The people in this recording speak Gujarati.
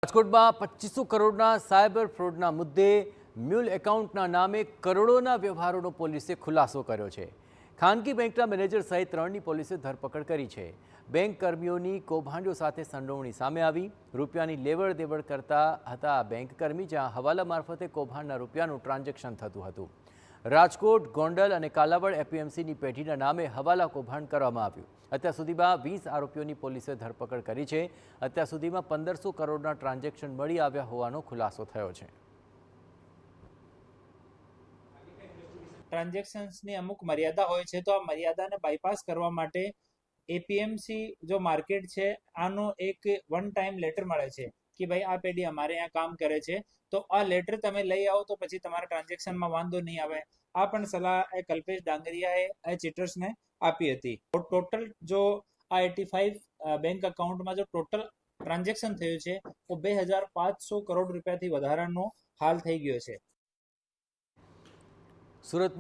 રાજકોટમાં 2500 કરોડના સાયબર ફ્રોડના મુદ્દે મ્યુલ એકાઉન્ટના નામે કરોડોના વ્યવહારોનો પોલીસે ખુલાસો કર્યો છે। ખાનગી બેંકના મેનેજર સહિત 3ની પોલીસે ધરપકડ કરી છે। બેંક કર્મીઓની કૌભાંડો સાથે સંડોવણી સામે આવી। રૂપિયાની લેવડ દેવડ કરતા હતા બેંક કર્મી, જ્યાં હવાલા મારફતે કૌભાંડના રૂપિયાનું ટ્રાન્ઝેક્શન થતું હતું। રાજકોટ, ગોંડલ અને કાલાવડ એપીએમસીની પેઢીના નામે હવાલા કૌભાંડ કરવામાં આવ્યું। અત્યાર સુધીમાં 20 આરોપીઓની પોલીસે ધરપકડ કરી છે। અત્યાર સુધીમાં 1500 કરોડના ટ્રાન્ઝેક્શન મળી આવ્યા હોવાનો ખુલાસો થયો છે। ટ્રાન્ઝેક્શન્સની અમુક મર્યાદા હોય છે, તો આ મર્યાદાને બાયપાસ કરવા માટે એપીએમસી જો માર્કેટ છે આનો એક વન ટાઈમ લેટર મળે છે કે ભાઈ આ પેઢી અમારે અહીંયા કામ કરે છે, તો આ લેટર તમે લઈ આવો તો પછી તમારા ટ્રાન્ઝેક્શનમાં વાંધો નહીં આવે। આ પણ સલાહ એ કલ્પેશ ડાંગરિયાએ ચીટર્સને આપી હતી। ટોટલ જો આ 85 બેંક એકાઉન્ટમાં જો ટોટલ ટ્રાન્ઝેક્શન થયું છે તો 2500 કરોડ રૂપિયાથી વધારાનો હાલ થઈ ગયો છે। સુરતમાં